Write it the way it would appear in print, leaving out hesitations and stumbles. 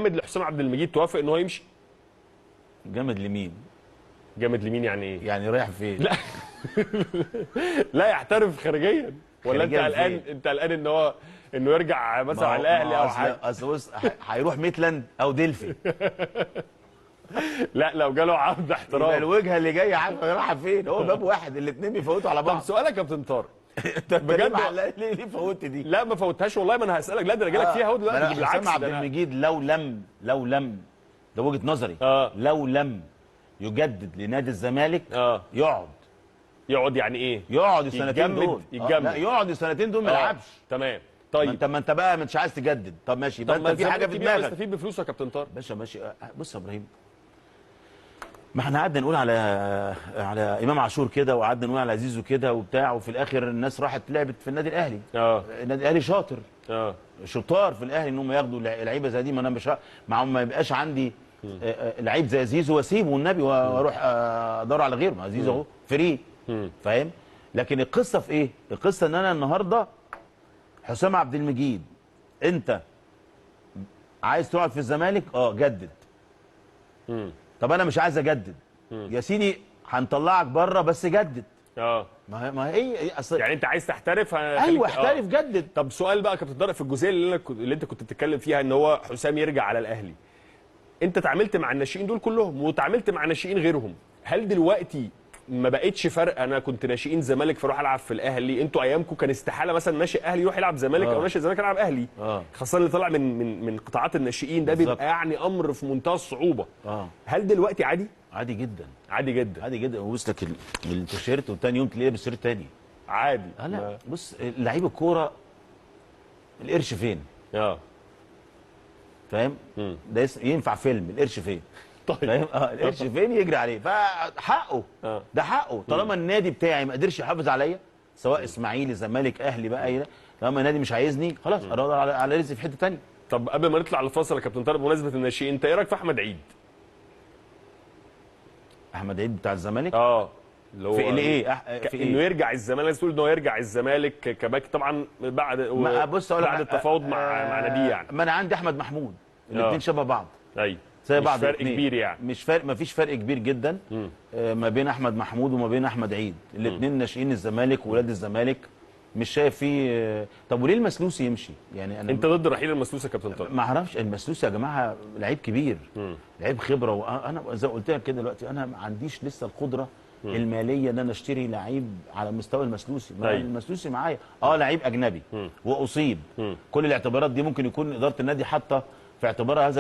جامد لحسام عبد المجيد توافق ان هو يمشي؟ جامد لمين؟ جامد لمين يعني ايه؟ يعني رايح فين؟ لا لا يحترف خارجيا، ولا انت خارجياً قلقان؟ فين؟ انت قلقان ان هو انه يرجع مثلا على الاهلي او حاجه؟ اصل بص هيروح ميتلاند او ديلفي. لا لو جاله عرض يبقى احتراف. الوجهه اللي جايه عارفه رايحه فين؟ هو باب واحد، الاثنين بيفوتوا على طب بعض. سؤالك يا كابتن طارق بجد بجد ليه فوتت دي؟ لا ما فوتهاش والله، ما انا هسالك. لا ده انا جاي لك فيها اهو دلوقتي، حسام بالعكس عبد ده أنا- المجيد لو لم ده وجهه نظري، لو لم يجدد لنادي الزمالك يقعد يعني ايه؟ يقعد السنتين دول. يتجمد. لا يقعد السنتين دول ما يلعبش. تمام. طيب طيب ما انت بقى مش عايز تجدد، طب ماشي، يبقى انت في حاجه في دماغك. يستفيد بفلوسه يا كابتن طارق. باشا ماشي. بص يا ابراهيم، ما احنا قعدنا نقول على امام عاشور كده، وقعدنا نقول على زيزو كده وبتاع، وفي الاخر الناس راحت لعبت في النادي الاهلي. النادي الاهلي شاطر، شطار في الاهلي ان هم ياخدوا لعيبه زي دي. ما انا مش معهم، ما يبقاش عندي لعيب زي زيزو واسيبه والنبي واروح ادور على غيره. ما زيزو اهو فري، فاهم؟ لكن القصه في ايه؟ القصه ان انا النهارده حسام عبد المجيد، انت عايز تقعد في الزمالك؟ جدد. طب انا مش عايز اجدد يا سيدي، هنطلعك بره بس جدد. ما هي اصل يعني انت عايز تحترف؟ ايوه احترف، جدد. طب سؤال بقى يا كابتن طارق، في الجزئيه اللي انت كنت بتتكلم فيها ان هو حسام يرجع على الاهلي، انت تعاملت مع الناشئين دول كلهم وتعاملت مع ناشئين غيرهم، هل دلوقتي ما بقتش فرق؟ انا كنت ناشئين زمالك فاروح العب في الاهلي، انتوا ايامكم كان استحاله مثلا ناشئ اهلي يروح يلعب زمالك او ناشئ زمالك يلعب اهلي، خاصه اللي طالع من قطاعات الناشئين ده بيبقى يعني امر في منتهى الصعوبه. هل دلوقتي عادي؟ عادي جدا، عادي جدا، عادي جدا. وبص لك التيشيرت وثاني يوم تلاقيه بالتيشيرت تاني عادي. لا بص، لعيب الكوره القرش فين؟ فاهم؟ ده ينفع فيلم القرش فين؟ طيب فاهم؟ القرش فين يجري عليه، فحقه ده حقه. طالما النادي بتاعي ما قدرش يحافظ عليا، سواء اسماعيلي زمالك اهلي بقى، طالما النادي مش عايزني خلاص ادور على رزقي في حته ثانيه. طب قبل ما نطلع للفاصل يا كابتن طارق، بمناسبه الناشئين، انت ايه رايك في احمد عيد؟ احمد عيد بتاع الزمالك؟ اللي هو في ايه؟ في انه يرجع الزمالك، الناس تقول انه يرجع الزمالك كباك طبعا بعد بص اقول لك بعد التفاوض مع ناديه يعني. ما انا عندي احمد محمود، الاثنين شبه بعض. ايوه زي بعض، مش فرق كبير يعني، مش فرق، ما فيش فرق كبير جدا ما بين احمد محمود وما بين احمد عيد. الاثنين ناشئين الزمالك وولاد الزمالك، مش شايف فيه. طب وليه المسلوسي يمشي؟ يعني انا انت ضد رحيل المسلوسي يا كابتن طارق؟ ما اعرفش. المسلوسي يا جماعه لعيب كبير، لعيب خبره، وانا زي ما قلت لك كده دلوقتي انا ما عنديش لسه القدره الماليه ان انا اشتري لعيب على مستوى المسلوسي. المسلوسي معايا لعيب اجنبي واصيب، كل الاعتبارات دي ممكن يكون اداره النادي حاطه في اعتبارها هذا